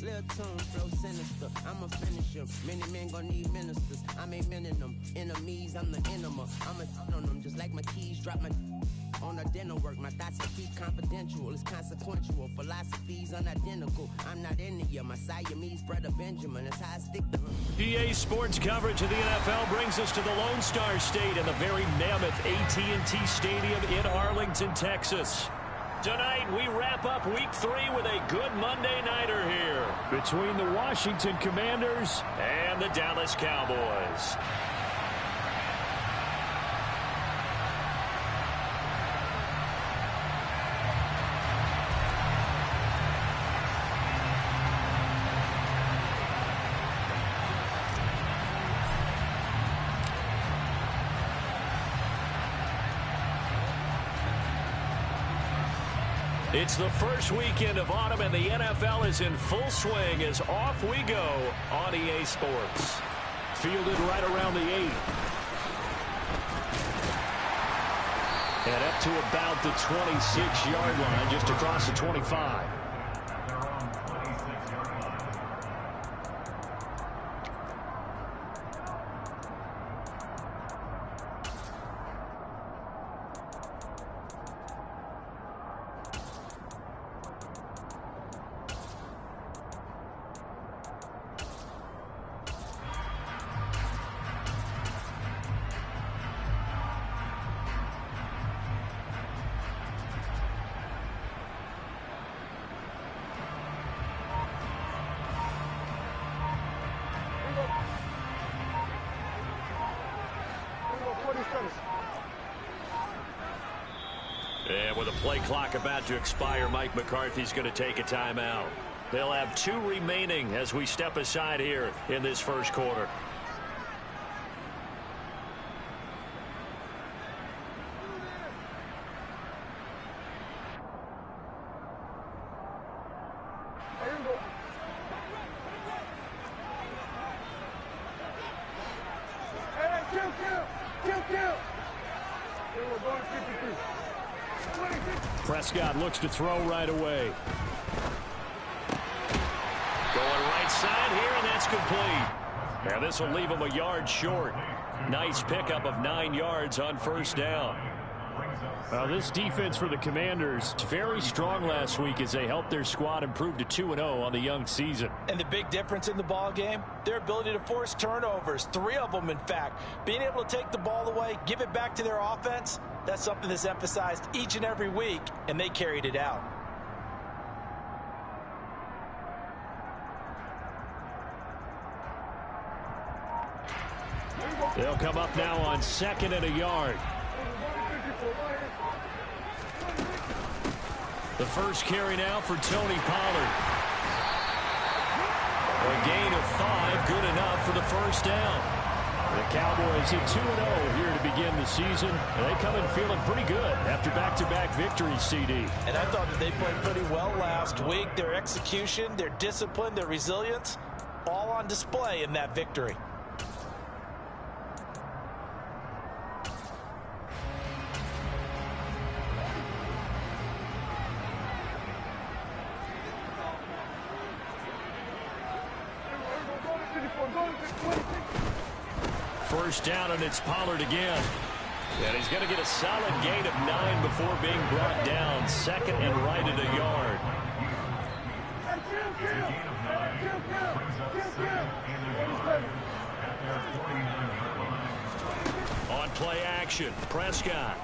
Flip tune, flow sinister. I'm a finisher. Many men gon' need ministers. I'm a men in them. Enemies, I'm the enema. I'm a on them just like my keys. Drop my on a dinner work. My thoughts are keep confidential. It's consequential. Philosophies unidentical. I'm not India. My Siamese brother Benjamin. That's how I stick to him. EA Sports coverage of the NFL brings us to the Lone Star State and the very mammoth AT&T Stadium in Arlington, Texas. Tonight, we wrap up Week 3 with a good Monday nighter here between the Washington Commanders and the Dallas Cowboys. It's the first weekend of autumn, and the NFL is in full swing as off we go on EA Sports. Fielded right around the 8. And up to about the 26-yard line, just across the 25. And with a play clock about to expire, Mike McCarthy's going to take a timeout. They'll have 2 remaining as we step aside here in this first quarter. Prescott looks to throw right away. Going right side here, and that's complete. Now this will leave him a yard short. Nice pickup of 9 yards on first down. This defense for the Commanders, very strong last week as they helped their squad improve to 2-0 on the young season. And the big difference in the ball game, their ability to force turnovers, 3 of them in fact. Being able to take the ball away, give it back to their offense, that's something that's emphasized each and every week, and they carried it out. They'll come up now on 2nd and a yard. The first carry now for Tony Pollard. A gain of 5, good enough for the first down. The Cowboys at 2-0 here to begin the season. They come in feeling pretty good after back-to-back victories, CD. And I thought that they played pretty well last week. Their execution, their discipline, their resilience, all on display in that victory. First down, and it's Pollard again. And he's going to get a solid gain of 9 before being brought down. 2nd and right at a yard. On play action, Prescott.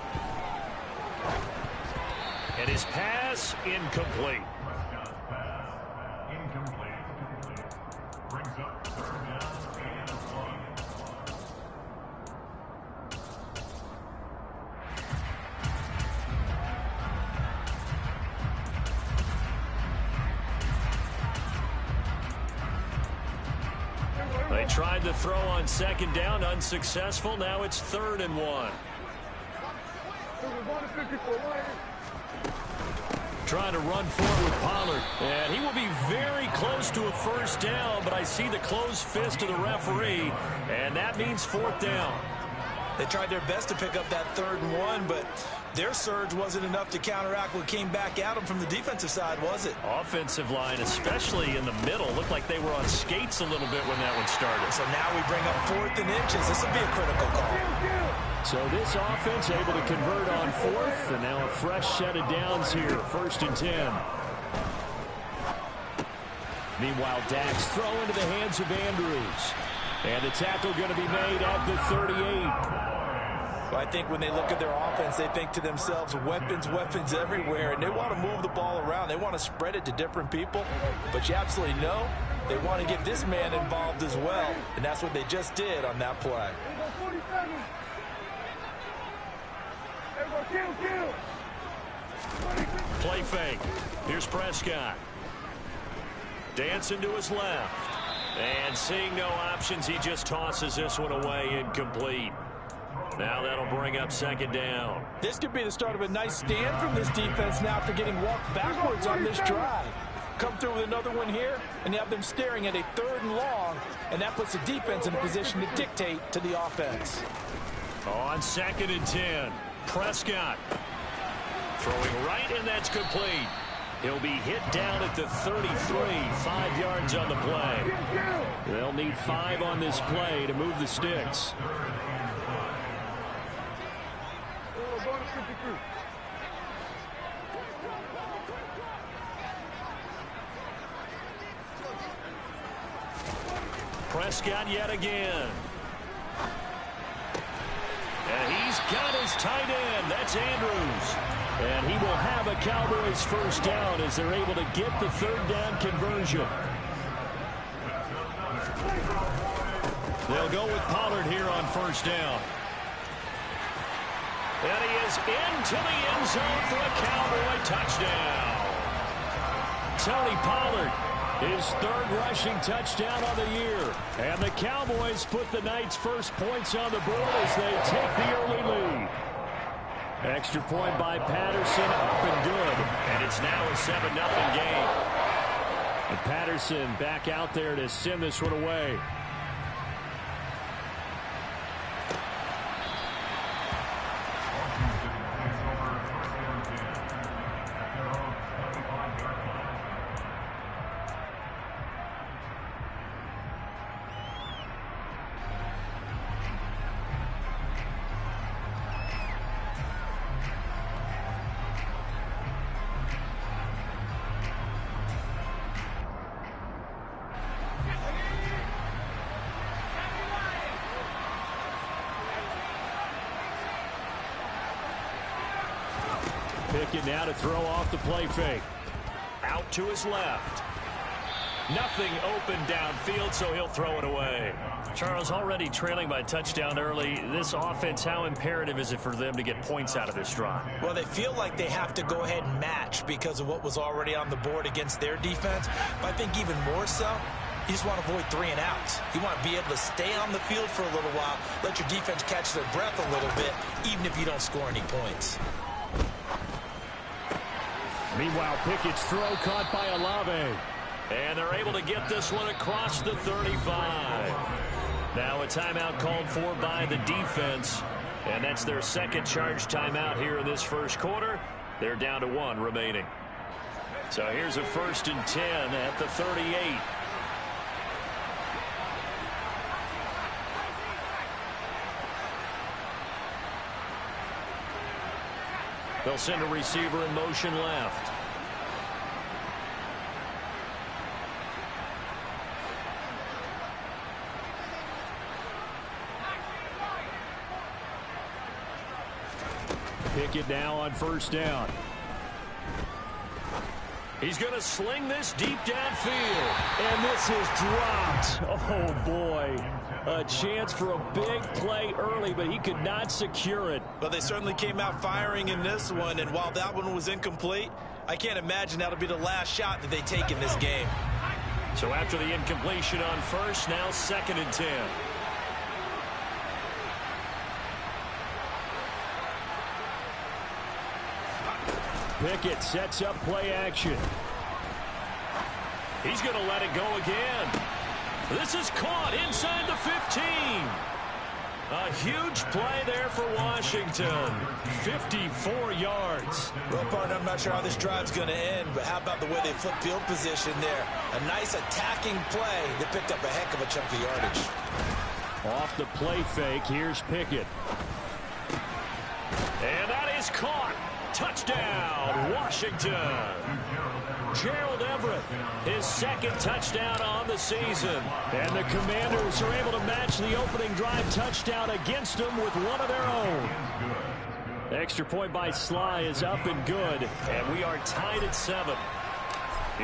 And his pass incomplete. Brings up 3rd down and 1. They tried to throw on 2nd down, unsuccessful. Now it's 3rd and 1. Trying to run forward with Pollard. And he will be very close to a first down, but I see the closed fist of the referee, and that means 4th down. They tried their best to pick up that 3rd and 1, but their surge wasn't enough to counteract what came back at them from the defensive side, was it? Offensive line, especially in the middle, looked like they were on skates a little bit when that one started. So now we bring up 4th and inches. This will be a critical call. So this offense able to convert on 4th, and now a fresh set of downs here, 1st and 10. Meanwhile, Dak's throw into the hands of Andrews. And the tackle going to be made at the 38. Well, I think when they look at their offense, they think to themselves, weapons, weapons everywhere, and they want to move the ball around. They want to spread it to different people, but you absolutely know they want to get this man involved as well, and that's what they just did on that play. Play fake. Here's Prescott. Dancing to his left. And seeing no options, he just tosses this one away, incomplete. Now that'll bring up 2nd down. This could be the start of a nice stand from this defense now after getting walked backwards on this drive. Come through with another one here, and you have them staring at a 3rd and long, and that puts the defense in a position to dictate to the offense. On 2nd and 10, Prescott throwing right, and that's complete. He'll be hit down at the 33, 5 yards on the play. They'll need 5 on this play to move the sticks. Prescott yet again. And he's got his tight end. That's Andrews. And he will have a Cowboys 1st down as they're able to get the 3rd down conversion. They'll go with Pollard here on 1st down. And he is into the end zone for a Cowboy touchdown. Tony Pollard, his 3rd rushing touchdown on the year. And the Cowboys put the night's first points on the board as they take the early lead. Extra point by Patterson, up and good. And it's now a 7-0 game. And Patterson back out there to send this one away. Pickett now to throw off the play fake. Out to his left. Nothing open downfield, so he'll throw it away. Charles, already trailing by touchdown early. This offense, how imperative is it for them to get points out of this drive? Well, they feel like they have to go ahead and match because of what was already on the board against their defense. But I think even more so, you just want to avoid 3 and outs. You want to be able to stay on the field for a little while, let your defense catch their breath a little bit, even if you don't score any points. Meanwhile, Pickett's throw caught by Olave. And they're able to get this one across the 35. Now a timeout called for by the defense. And that's their 2nd charge timeout here in this 1st quarter. They're down to 1 remaining. So here's a 1st and 10 at the 38. They'll send a receiver in motion left. Pickett now on 1st down. He's going to sling this deep downfield. And this is dropped. Oh, boy. A chance for a big play early, but he could not secure it. Well, they certainly came out firing in this one, and while that one was incomplete, I can't imagine that'll be the last shot that they take in this game. So after the incompletion on 1st, now 2nd and 10. Pickett sets up play action. He's going to let it go again. This is caught inside the 15. A huge play there for Washington. 54 yards. Well, partner, I'm not sure how this drive's going to end, but how about the way they flip field position there? A nice attacking play that picked up a heck of a chunk of yardage. Off the play fake, here's Pickett. And that is caught. Touchdown, Washington. Gerald Everett, his second touchdown on the season. And the Commanders are able to match the opening drive touchdown against them with one of their own. Extra point by Sly is up and good, and we are tied at 7.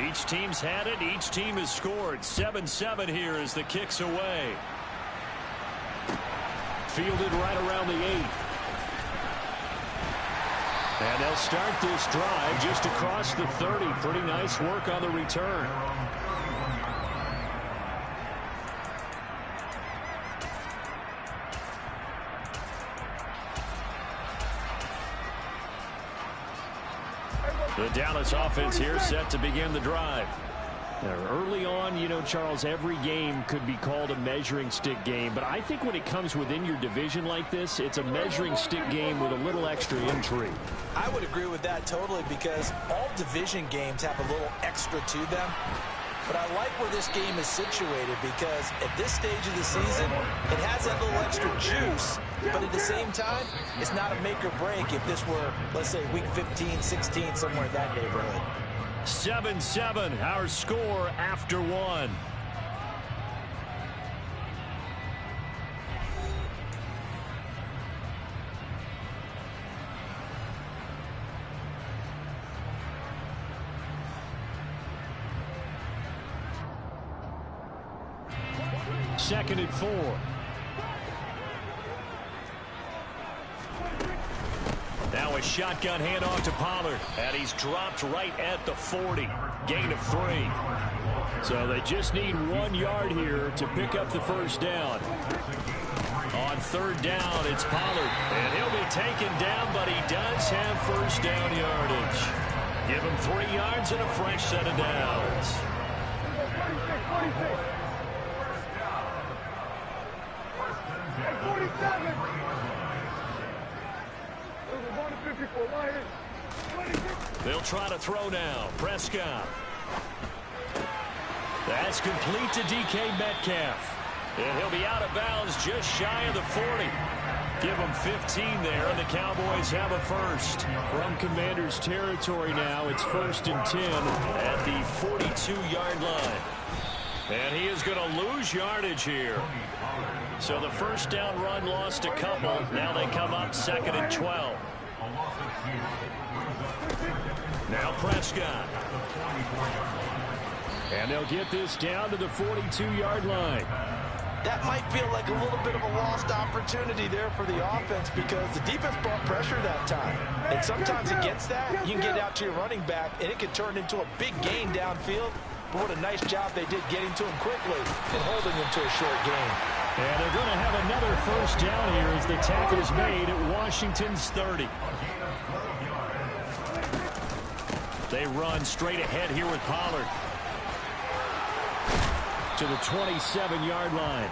Each team's had it. Each team has scored. 7-7 here as the kick's away. Fielded right around the 8. And they'll start this drive just across the 30. Pretty nice work on the return. The Dallas offense here set to begin the drive. Now, early on, you know, Charles, every game could be called a measuring stick game. But I think when it comes within your division like this, it's a measuring stick game with a little extra intrigue. I would agree with that totally because all division games have a little extra to them. But I like where this game is situated because at this stage of the season, it has that little extra juice. But at the same time, it's not a make or break if this were, let's say, week 15, 16, somewhere in that neighborhood. 7-7, our score after 1. Second and 4. Now a shotgun handoff to Pollard, and he's dropped right at the 40. Gain of 3. So they just need 1 yard here to pick up the first down. On third down, it's Pollard, and he'll be taken down, but he does have first down yardage. Give him 3 yards and a fresh set of downs. 47. They'll try to throw now. Prescott. That's complete to DK Metcalf. And he'll be out of bounds just shy of the 40. Give them 15 there, and the Cowboys have a first. From Commanders territory now, it's 1st and 10 at the 42-yard line. And he is going to lose yardage here. So the first down run lost a couple. Now they come up 2nd and 12. Now Prescott. And they'll get this down to the 42-yard line. That might feel like a little bit of a lost opportunity there for the offense because the defense brought pressure that time. And sometimes against that, you can get out to your running back, and it can turn into a big gain downfield. But what a nice job they did getting to him quickly and holding him to a short gain. And they're going to have another first down here as the tackle is made at Washington's 30. They run straight ahead here with Pollard to the 27-yard line.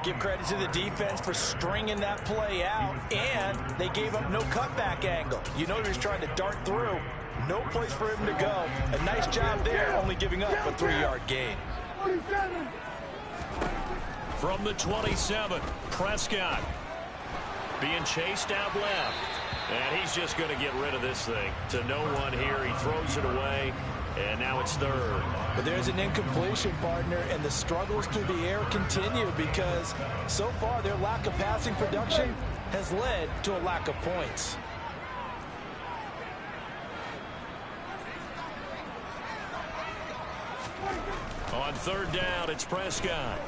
Give credit to the defense for stringing that play out, and they gave up no cutback angle. You know he was trying to dart through. No place for him to go. A nice job there, only giving up a 3-yard gain. From the 27, Prescott being chased out left. And he's just going to get rid of this thing to no one here. He throws it away, and now it's 3rd. But there's an incompletion, partner, and the struggles through the air continue because so far their lack of passing production has led to a lack of points. On 3rd down, it's Prescott.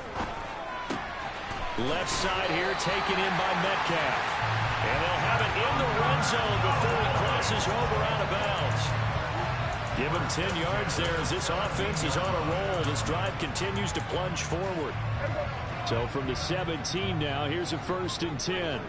Left side here taken in by Metcalf. And they'll have it in the red zone before he crosses over out of bounds. Give him 10 yards there as this offense is on a roll. This drive continues to plunge forward. So from the 17 now, here's a 1st and 10.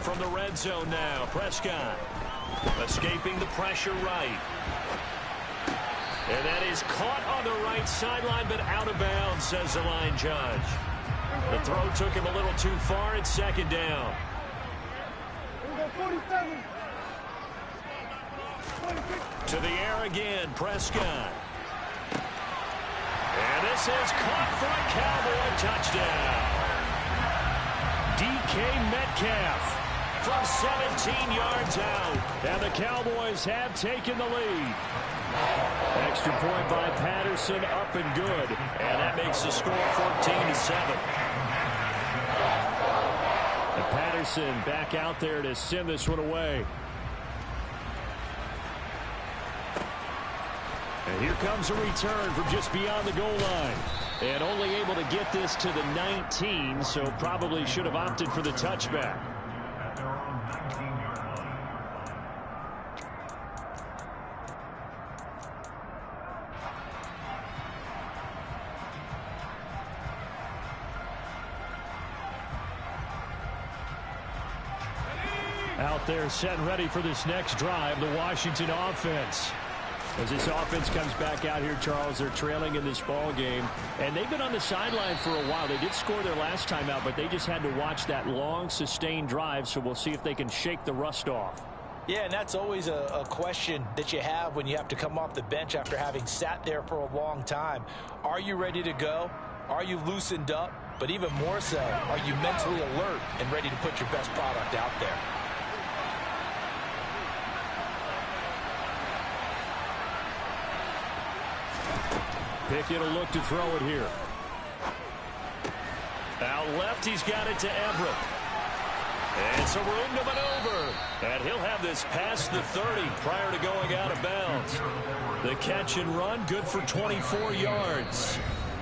from the red zone now. Prescott escaping the pressure right. And that is caught on the right sideline, but out of bounds, says the line judge. The throw took him a little too far. It's second down. To the air again, Prescott. And this is caught for a Cowboy touchdown. DK Metcalf from 17 yards out. And the Cowboys have taken the lead. Extra point by Patterson, up and good. And that makes the score 14-7. And Patterson back out there to send this one away. And here comes a return from just beyond the goal line. And only able to get this to the 19, so probably should have opted for the touchback. Out there set and ready for this next drive, the Washington offense. As this offense comes back out here, Charles, they're trailing in this ball game. And they've been on the sideline for a while. They did score their last time out, but they just had to watch that long, sustained drive. So we'll see if they can shake the rust off. Yeah, and that's always a question that you have when you have to come off the bench after having sat there for a long time. Are you ready to go? Are you loosened up? But even more so, are you mentally alert and ready to put your best product out there? Pickett will look to throw it here. Out left, he's got it to Everett. And some room to maneuver. And he'll have this past the 30 prior to going out of bounds. The catch and run, good for 24 yards.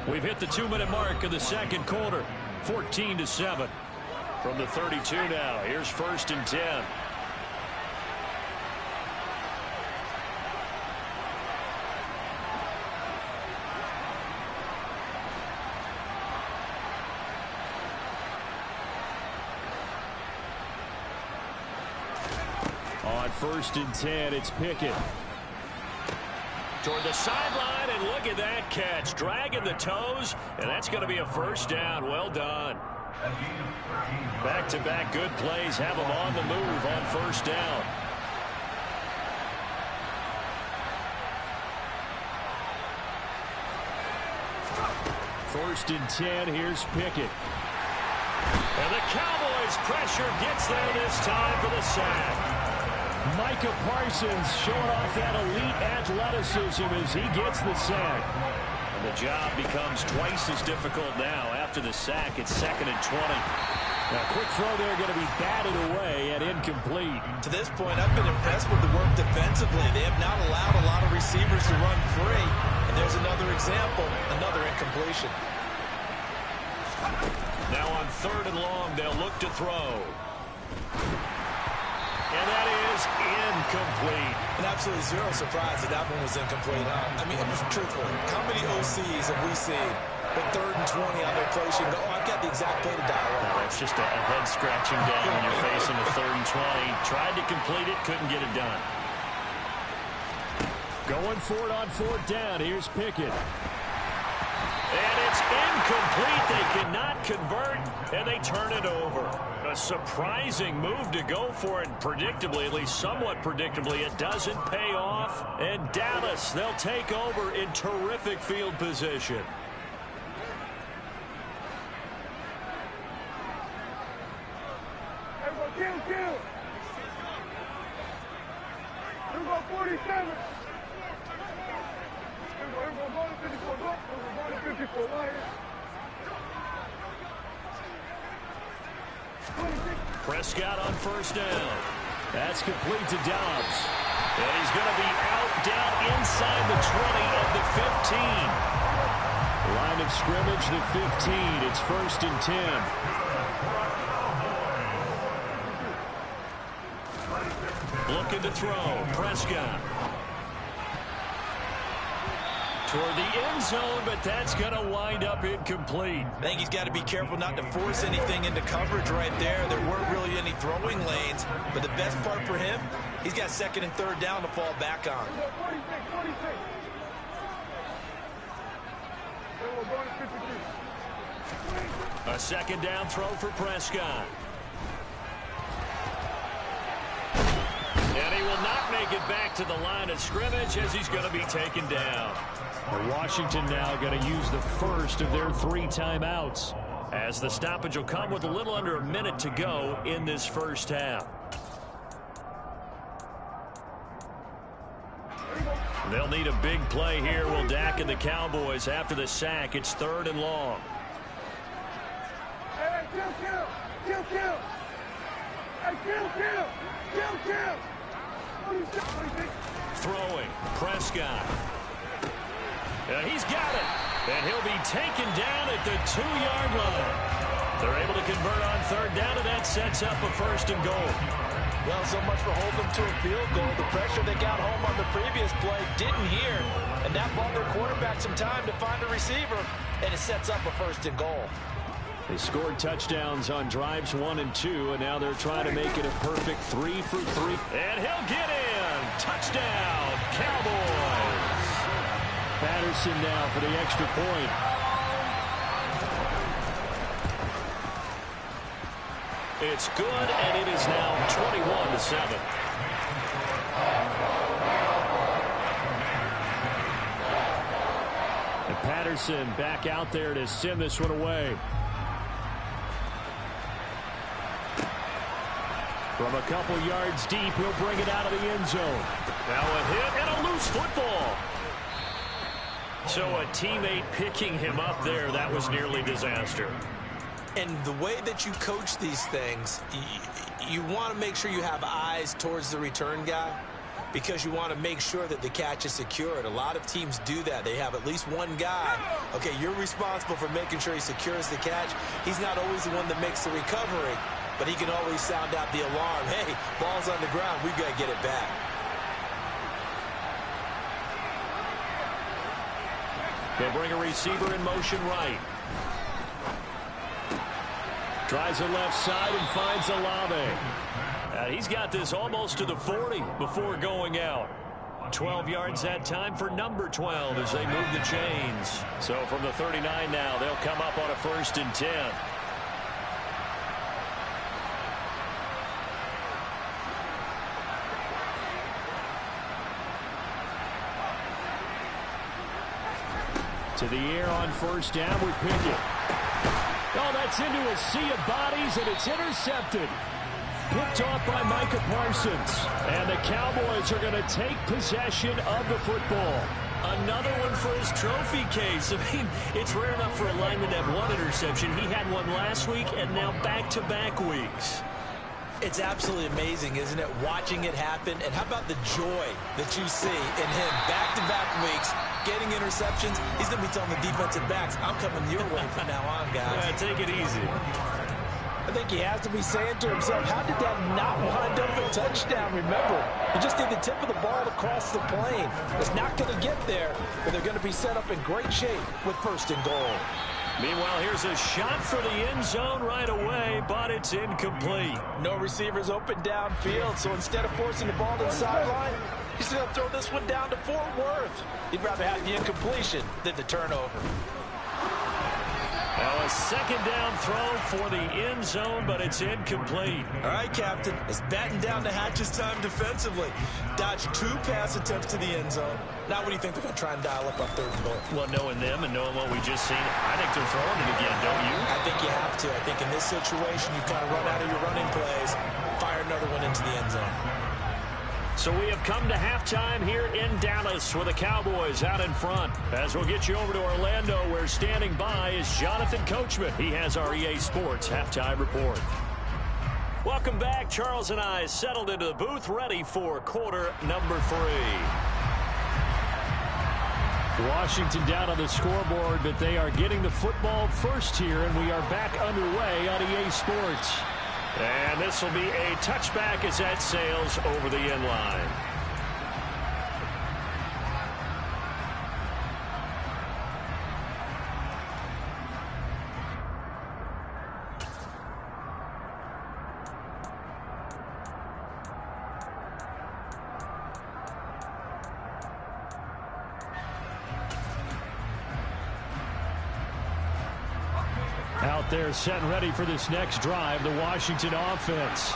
We've hit the 2-minute mark of the second quarter. 14-7. From the 32 now. Here's 1st and 10. On 1st and 10, it's Pickett. Toward the sideline, and look at that catch. Dragging the toes, and that's going to be a first down. Well done. Back-to-back good plays have them on the move on 1st down. First and 10, here's Pickett. And the Cowboys pressure gets there this time for the sack. Micah Parsons showing off that elite athleticism as he gets the sack. And the job becomes twice as difficult now after the sack. It's 2nd and 20. Now, quick throw there going to be batted away and incomplete. To this point, I've been impressed with the work defensively. They have not allowed a lot of receivers to run free. And there's another example, another incompletion. Now on 3rd and long, they'll look to throw. And that is incomplete. And absolutely zero surprise that one was incomplete, huh? I mean, truthfully, how many OCs have we seen with 3rd and 20 on their play sheet and go, oh, I've got the exact play to dial up? That's just a head-scratching down when you're facing a 3rd and 20. Tried to complete it, couldn't get it done. Going for it on 4th down. Here's Pickett. And it's incomplete. They cannot convert, and they turn it over. A surprising move to go for it. Predictably, at least somewhat predictably, it doesn't pay off. And Dallas, they'll take over in terrific field position. Kill. Here go 47. Prescott on 1st down. That's complete to Dobbs. And he's going to be out down inside the 20 of the 15. Line of scrimmage, the 15. It's 1st and 10. Looking to throw. Prescott. toward the end zone, but that's going to wind up incomplete. I think he's got to be careful not to force anything into coverage right there. There weren't really any throwing lanes, but the best part for him, he's got second and third down to fall back on. 46. We're going to 53. A second down throw for Prescott. And he will not make it back to the line of scrimmage as he's going to be taken down. Washington now going to use the first of their 3 timeouts, as the stoppage will come with a little under a minute to go in this first half. They'll need a big play here, will Dak and the Cowboys. After the sack, it's 3rd and long. Hey, kill. Hey, kill. Throwing, Prescott. He's got it. And he'll be taken down at the 2-yard line. They're able to convert on 3rd down, and that sets up a 1st and goal. Well, so much for holding them to a field goal. The pressure they got home on the previous play didn't hear, and that bought their quarterback some time to find a receiver, and it sets up a 1st and goal. They scored touchdowns on drives 1 and 2, and now they're trying to make it a perfect 3 for 3. And he'll get in. Touchdown, Cowboys. Patterson now for the extra point. It's good, and it is now 21-7. And Patterson back out there to send this one away. From a couple yards deep, he'll bring it out of the end zone. Now a hit and a loose football. So a teammate picking him up there, that was nearly disaster. And the way that you coach these things, you want to make sure you have eyes towards the return guy, because you want to make sure that the catch is secured. A lot of teams do that. They have at least one guy. Okay, you're responsible for making sure he secures the catch. He's not always the one that makes the recovery, but he can always sound out the alarm. Hey, ball's on the ground. We've got to get it back. They'll bring a receiver in motion right. Tries the left side and finds Olave. He's got this almost to the 40 before going out. 12 yards that time for number 12 as they move the chains. So from the 39 now, they'll come up on a 1st and 10. To the air on 1st down with Pickett. Oh, that's into a sea of bodies, and it's intercepted. Picked off by Micah Parsons. And the Cowboys are going to take possession of the football. Another one for his trophy case. I mean, it's rare enough for a lineman to have one interception. He had one last week, and now back-to-back weeks. It's absolutely amazing, isn't it, watching it happen? And how about the joy that you see in him back-to-back weeks, getting interceptions? He's going to be telling the defensive backs, I'm coming your way from now on, guys. Yeah, take it easy. I think he has to be saying to himself, how did that not wind up a touchdown? Remember, you just need the tip of the ball across the plane. It's not going to get there, but they're going to be set up in great shape with 1st and goal. Meanwhile, here's a shot for the end zone right away, but it's incomplete. No receivers open downfield, so instead of forcing the ball to the sideline, he's going to throw this one down to Fort Worth. He'd rather have the incompletion than the turnover. Now a second down throw for the end zone, but it's incomplete. All right, Captain, it's batten down to Hatch's time defensively. Dodged 2 pass attempts to the end zone. Now what do you think they're going to try and dial up on 3rd and goal? Well, knowing them and knowing what we just seen, I think they're throwing it again, don't you? I think you have to. I think in this situation, you kind of run out of your running plays, fire another one into the end zone. So we have come to halftime here in Dallas with the Cowboys out in front. As we'll get you over to Orlando, where standing by is Jonathan Coachman. He has our EA Sports halftime report. Welcome back. Charles and I settled into the booth, ready for quarter number 3. Washington down on the scoreboard, but they are getting the football first here, and we are back underway on EA Sports. And this will be a touchback as that sails over the end line. out there setting ready for this next drive, the Washington offense.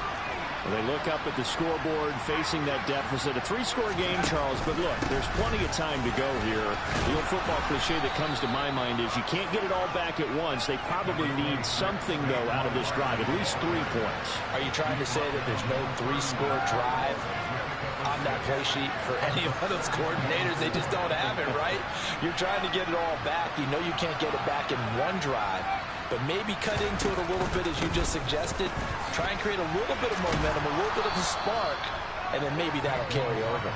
Well, they look up at the scoreboard facing that deficit. A 3-score game, Charles, but look, there's plenty of time to go here. The old football cliche that comes to my mind is you can't get it all back at once. They probably need something, though, out of this drive, at least 3 points. Are you trying to say that there's no 3-score drive on that play sheet for any of those coordinators? They just don't have it, right? You're trying to get it all back. You know you can't get it back in one drive, but maybe cut into it a little bit, as you just suggested. Try and create a little bit of momentum, a little bit of a spark, and then maybe that'll carry over.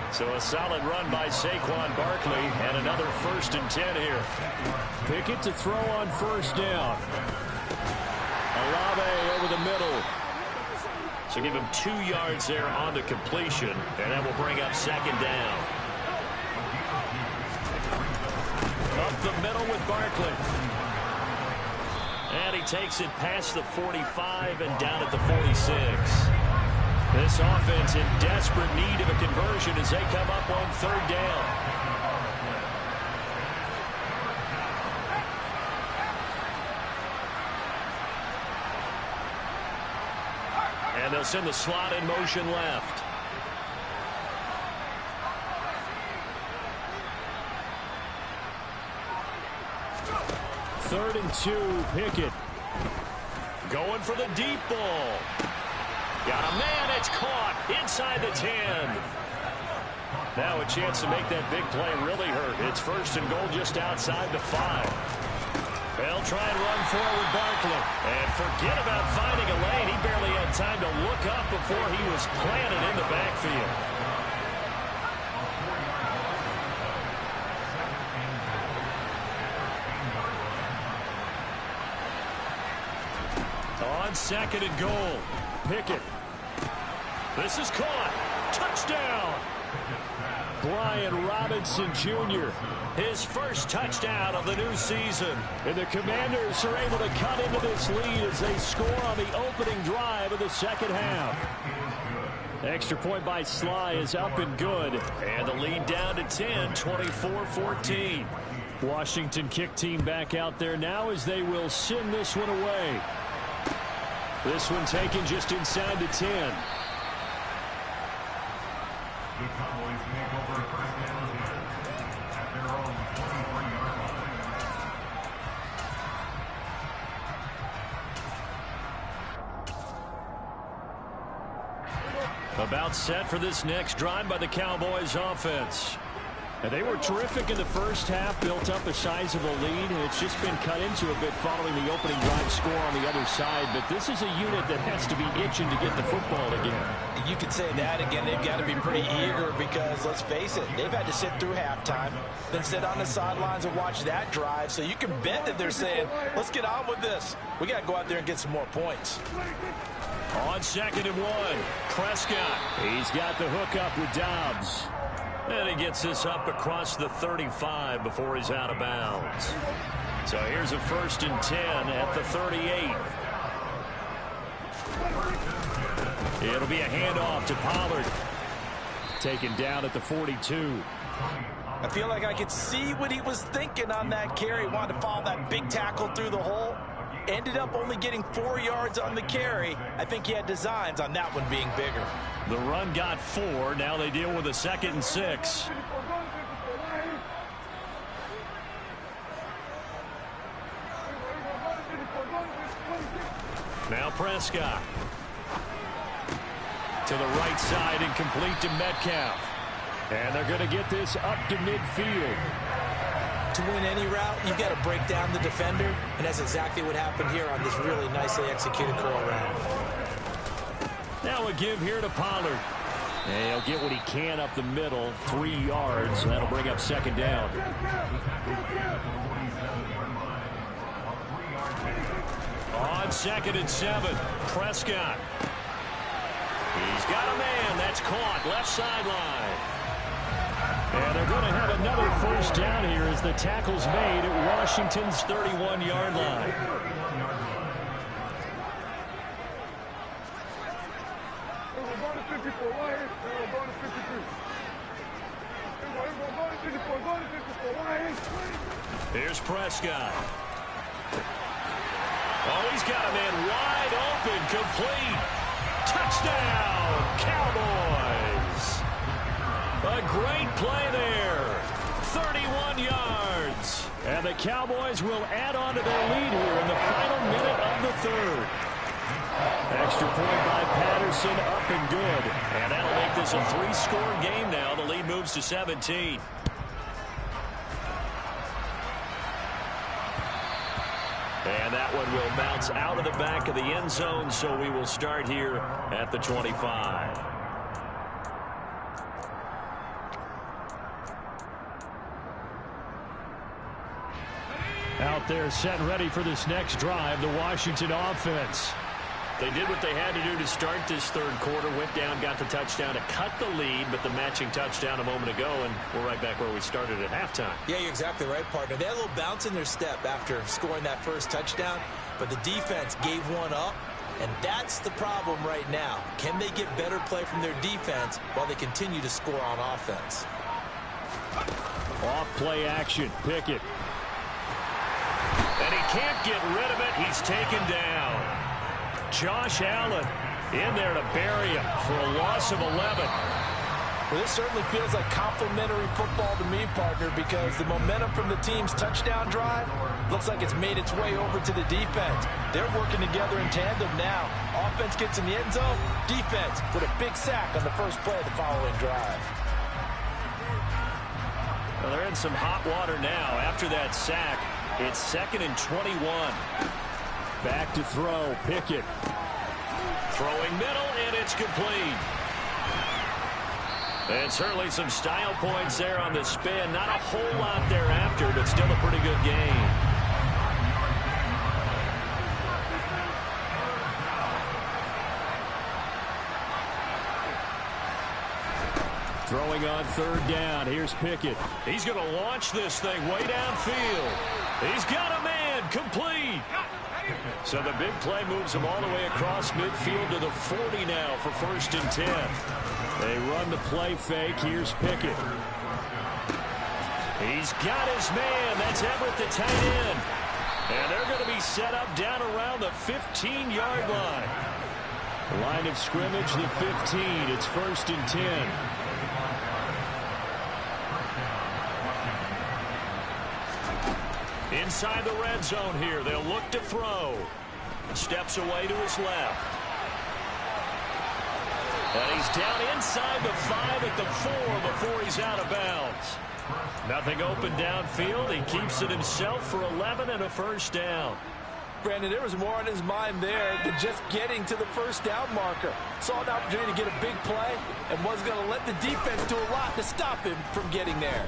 So a solid run by Saquon Barkley, and another 1st and 10 here. Pickett to throw on 1st down. Olave over the middle. So give him 2 yards there on the completion, and that will bring up 2nd down. Up the middle with Barkley. And he takes it past the 45 and down at the 46. This offense in desperate need of a conversion as they come up on 3rd down. And they'll send the slot in motion left. Third and 2, Pickett. Going for the deep ball. Got a man, it's caught inside the 10. Now a chance to make that big play really hurt. It's 1st and goal just outside the 5. They'll try and run forward Barkley. And forget about finding a lane. He barely had time to look up before he was planted in the backfield. On 2nd and goal, Pickett. This is caught. Touchdown. Brian Robinson Jr., his 1st touchdown of the new season. And the Commanders are able to cut into this lead as they score on the opening drive of the 2nd half. Extra point by Sly is up and good. And the lead down to 10, 24-14. Washington kick team back out there now as they will send this one away. This one taken just inside the 10. The Cowboys make over 1st down at their own 23-yard line. About set for this next drive by the Cowboys offense. And they were terrific in the 1st half, built up a sizable lead, and it's just been cut into a bit following the opening drive score on the other side. But this is a unit that has to be itching to get the football again. You could say that again. They've got to be pretty eager because, let's face it, they've had to sit through halftime, then sit on the sidelines and watch that drive. So you can bet that they're saying, let's get on with this. We got to go out there and get some more points. On 2nd and 1, Prescott. He's got the hook up with Dobbs. And he gets this up across the 35 before he's out of bounds. So here's a 1st and 10 at the 38. It'll be a handoff to Pollard. Taken down at the 42. I feel like I could see what he was thinking on that carry. Wanted to follow that big tackle through the hole. Ended up only getting 4 yards on the carry. I think he had designs on that one being bigger. The run got 4. Now they deal with a 2nd and 6. Now Prescott. To the right side and complete to Metcalf. And they're going to get this up to midfield. To win any route, you've got to break down the defender, and that's exactly what happened here on this really nicely executed curl route. Now a give here to Pollard. And he'll get what he can up the middle, 3 yards. That'll bring up 2nd down. On 2nd and 7, Prescott. He's got a man. That's caught. Left sideline. And they're going to have another 1st down here as the tackle's made at Washington's 31-yard line. Here's Prescott. got a man wide open, complete. Touchdown, Cowboys. A great play there. 31 yards. And the Cowboys will add on to their lead here in the final minute of the third. Extra point by Patterson, up and good. And that'll make this a 3-score game now. The lead moves to 17. And that one will bounce out of the back of the end zone, so we will start here at the 25. Out there set and ready for this next drive, the Washington offense. They did what they had to do to start this third quarter, went down, got the touchdown to cut the lead, but the matching touchdown a moment ago, and we're right back where we started at halftime. Yeah, you're exactly right, partner. They had a little bounce in their step after scoring that first touchdown, but the defense gave one up, and that's the problem right now. Can they get better play from their defense while they continue to score on offense? Off play action, Pickett. And he can't get rid of it. He's taken down. Josh Allen in there to bury him for a loss of 11. Well, this certainly feels like complimentary football to me, partner, because the momentum from the team's touchdown drive looks like it's made its way over to the defense. They're working together in tandem now. Offense gets in the end zone. Defense with a big sack on the first play of the following drive. Well, they're in some hot water now. After that sack, it's 2nd and 21. Back to throw, Pickett. Throwing middle, and it's complete. And certainly some style points there on the spin. Not a whole lot thereafter, but still a pretty good game. Throwing on third down. Here's Pickett. He's going to launch this thing way downfield. He's got a man, complete. So the big play moves him all the way across midfield to the 40 now for 1st and 10. They run the play fake. Here's Pickett. He's got his man. That's Everett, the tight end. And they're going to be set up down around the 15-yard line. Line of scrimmage, the 15. It's 1st and 10. Inside the red zone here. They'll look to throw. Steps away to his left. And he's down inside the 5 at the 4 before he's out of bounds. Nothing open downfield. He keeps it himself for 11 and a 1st down. Brandon, there was more on his mind there than just getting to the 1st down marker. Saw an opportunity to get a big play and was going to let the defense do a lot to stop him from getting there.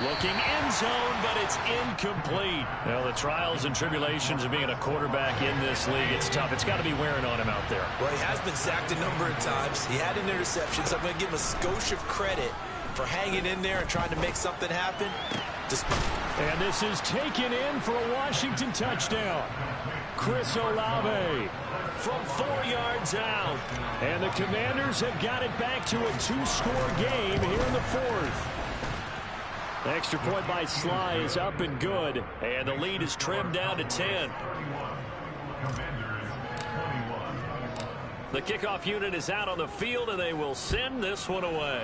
Looking end zone, but it's incomplete. Well, the trials and tribulations of being a quarterback in this league, it's tough. It's got to be wearing on him out there. Well, he has been sacked a number of times. He had an interception, so I'm going to give him a skosh of credit for hanging in there and trying to make something happen. And this is taken in for a Washington touchdown. Chris Olave from 4 yards out. And the Commanders have got it back to a 2-score game here in the 4th. Extra point by Sly is up and good. And the lead is trimmed down to 10. The kickoff unit is out on the field, and they will send this one away.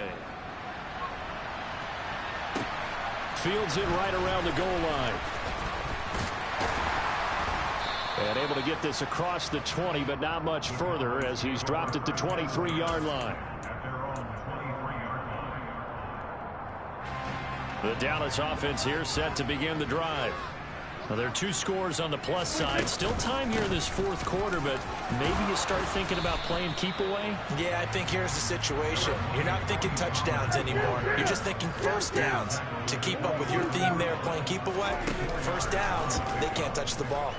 Fields it right around the goal line. And able to get this across the 20, but not much further as he's dropped at the 23-yard line. The Dallas offense here set to begin the drive. Well, there are 2 scores on the plus side. Still time here in this 4th quarter, but maybe you start thinking about playing keep away? Yeah, I think here's the situation. You're not thinking touchdowns anymore. You're just thinking 1st downs. To keep up with your theme there, playing keep away, 1st downs, they can't touch the ball.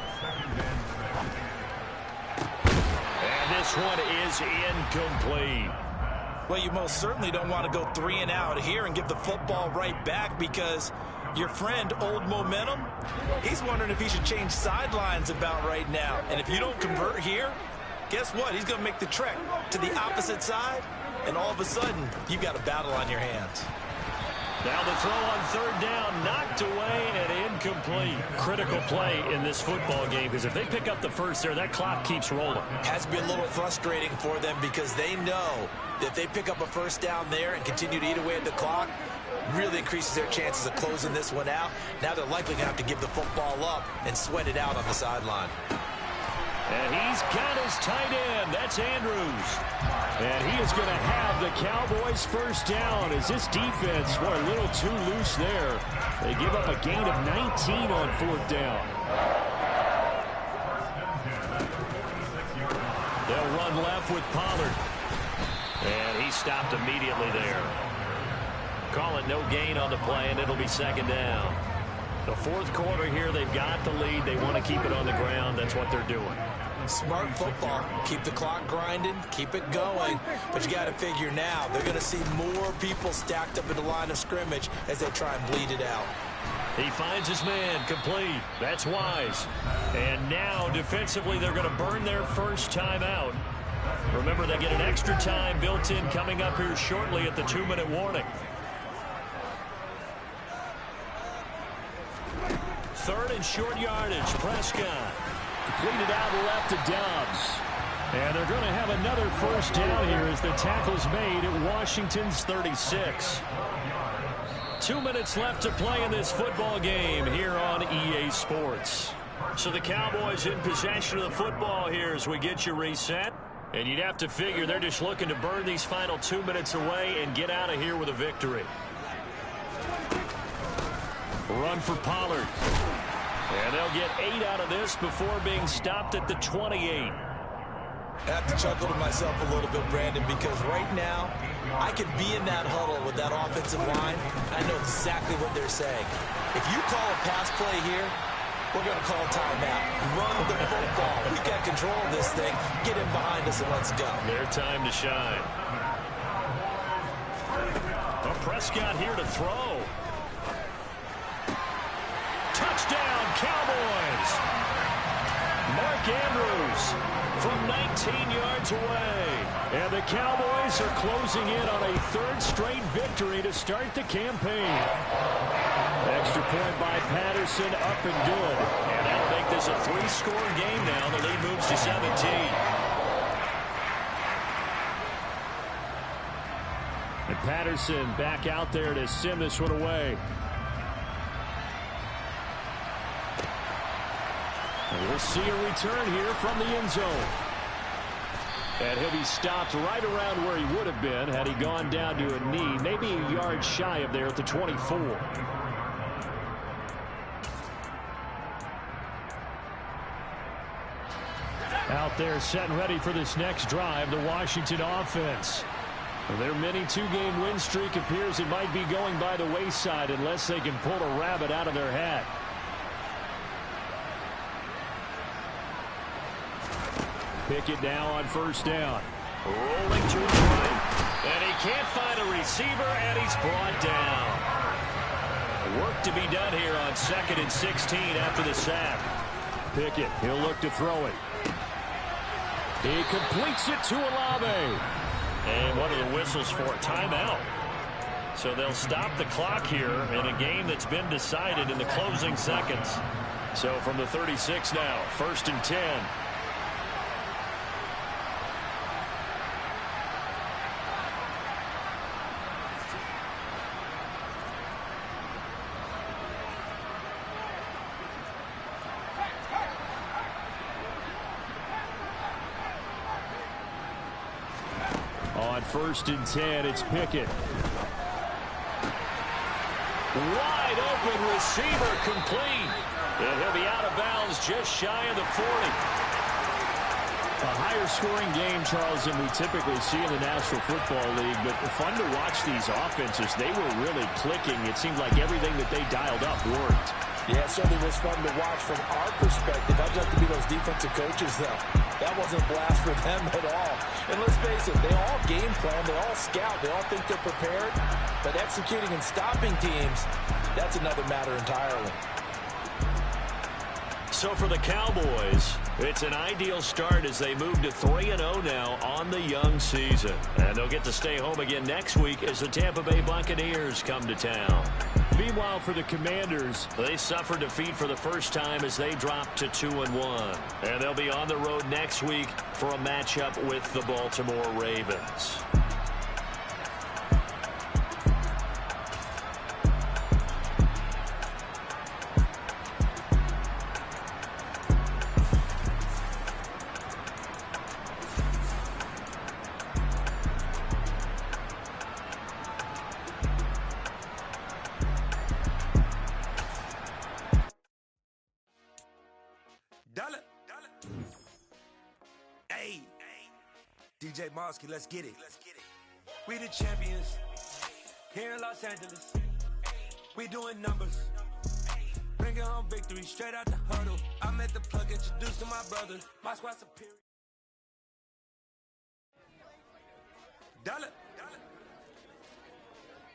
And this one is incomplete. Well, you most certainly don't want to go 3 and out here and give the football right back, because your friend, Old Momentum, he's wondering if he should change sidelines about right now. And if you don't convert here, guess what? He's going to make the trek to the opposite side, and all of a sudden, you've got a battle on your hands. Now the throw on third down, knocked away and incomplete. Critical play in this football game, because if they pick up the first there, that clock keeps rolling. Has to be a little frustrating for them because they know that if they pick up a first down there and continue to eat away at the clock, really increases their chances of closing this one out. Now they're likely going to have to give the football up and sweat it out on the sideline. And he's got his tight end. That's Andrews. And he is going to have the Cowboys first down as this defense were a little too loose there. They give up a gain of 19 on fourth down. They'll run left with Pollard. And he stopped immediately there. Call it no gain on the play, and it'll be second down. The fourth quarter here, they've got the lead. They want to keep it on the ground. That's what they're doing. Smart football. Keep the clock grinding. Keep it going. But you got to figure now, they're going to see more people stacked up in the line of scrimmage as they try and bleed it out. He finds his man, complete. That's Wise. And now, defensively, they're going to burn their first time out. Remember, they get an extra time built in coming up here shortly at the 2-minute warning. Third and short yardage. Prescott. Completed out left to Dobbs. And they're going to have another first down here as the tackle's made at Washington's 36. 2 minutes left to play in this football game here on EA Sports. So the Cowboys in possession of the football here as we get you reset. And you'd have to figure they're just looking to burn these final 2 minutes away and get out of here with a victory. Run for Pollard. And they'll get 8 out of this before being stopped at the 28. I have to chuckle to myself a little bit, Brandon, because right now I could be in that huddle with that offensive line. I know exactly what they're saying. If you call a pass play here, we're going to call timeout. Run the football. We got control of this thing. Get him behind us and let's go. Their time to shine. Well, Prescott here to throw. Touchdown, Cowboys. Mark Andrews from 19 yards away. And the Cowboys are closing in on a third straight victory to start the campaign. Extra point by Patterson, up and good. And that'll make this a 3-score game now. The lead moves to 17. And Patterson back out there to send this one away. And we'll see a return here from the end zone. And he'll be stopped right around where he would have been had he gone down to a knee, maybe a yard shy of there at the 24. Out there set and ready for this next drive, the Washington offense. Their mini 2-game win streak appears it might be going by the wayside unless they can pull a rabbit out of their hat. Pickett now on first down. Rolling to his right. And he can't find a receiver, and he's brought down. Work to be done here on 2nd and 16 after the sack. Pickett, he'll look to throw it. He completes it to Olave. And what are the whistles for? Timeout. So they'll stop the clock here in a game that's been decided in the closing seconds. So from the 36 now, 1st and 10. On 1st and 10, it's Pickett. Wide open receiver, complete. And he'll be out of bounds just shy of the 40. A higher scoring game, Charles, than we typically see in the National Football League. But fun to watch these offenses. They were really clicking. It seemed like everything that they dialed up worked. Yeah, it certainly was fun to watch from our perspective. I'd like to be those defensive coaches, though. That wasn't a blast for them at all. And let's face it, they all game plan, they all scout, they all think they're prepared. But executing and stopping teams, that's another matter entirely. So for the Cowboys, it's an ideal start as they move to 3-0 now on the young season. And they'll get to stay home again next week as the Tampa Bay Buccaneers come to town. Meanwhile, for the Commanders, they suffered defeat for the first time as they dropped to 2-1. And they'll be on the road next week for a matchup with the Baltimore Ravens. Hey, DJ Mosky, let's get it. We the champions here in Los Angeles. We doing numbers, bringing home victory straight out the huddle. I met the plug, introduced to my brother. My squad superior. Dollar.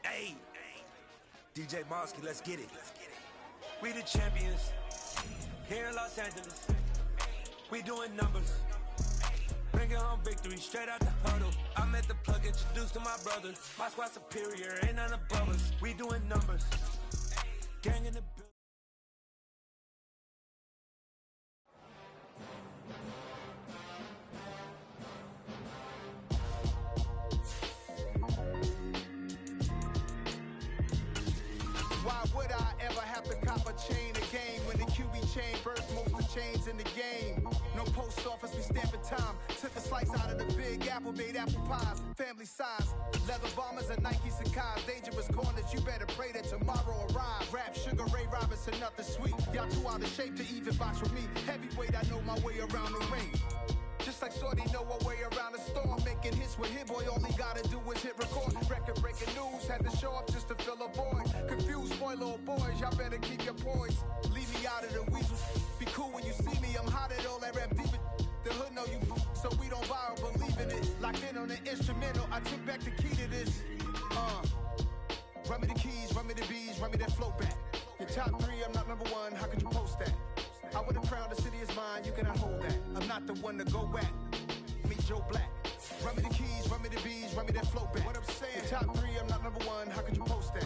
Hey, DJ Mosky, let's get it. We the champions here in Los Angeles. We doing numbers, bringing home victory straight out the huddle. I met the plug, introduced to my brother. My squad superior, ain't none above us. We doing numbers, gang in the building. Why would I ever have to cop a chain again when the QB chain burst most of the chains in the game? No post office, we stamping time. Took a slice out of the big apple, made apple pies, family size. Leather bombers and Nike Sacai's. Dangerous corners, you better pray that tomorrow arrives. Rap, Sugar Ray Robinson, nothing sweet. Y'all too out of shape to even box with me. Heavyweight, I know my way around the ring. Just like Shorty know her way around the storm. Making hits with Hit Boy, all he gotta do is hit record. Record breaking news, had to show up just to fill a void. Confused, spoil little boys, y'all better keep your poise. Leave me out of the weasels. Be cool when you see me, I'm hot at all that rap deep. The hood know you, so we don't borrow, believe in it. Locked in on the instrumental, I took back the key to this. Run me the keys, run me the bees, run me that flow back. Your top three, I'm not number one, how could you post that? I would have crowned the city is mine, you cannot hold that. I'm not the one to go back. Meet Joe Black. Run me the keys, run me the bees, run me that flow back. What I'm saying, your top three, I'm not number one, how could you post that?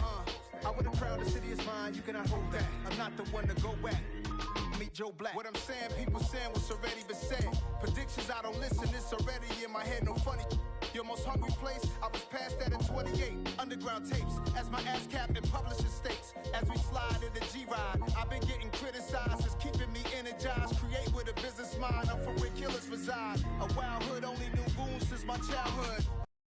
I would have crowned the city is mine, you cannot hold that. I'm not the one to go back. Meet Joe Black. What I'm saying, people saying what's already been said. Predictions, I don't listen, it's already in my head, no funny. Your most hungry place, I was past that at 28. Underground tapes, as my ass cap in publishing states. As we slide in the G-Ride, I've been getting criticized, it's keeping me energized. Create with a business mind, I'm from where killers reside. A wild hood, only knew goons since my childhood.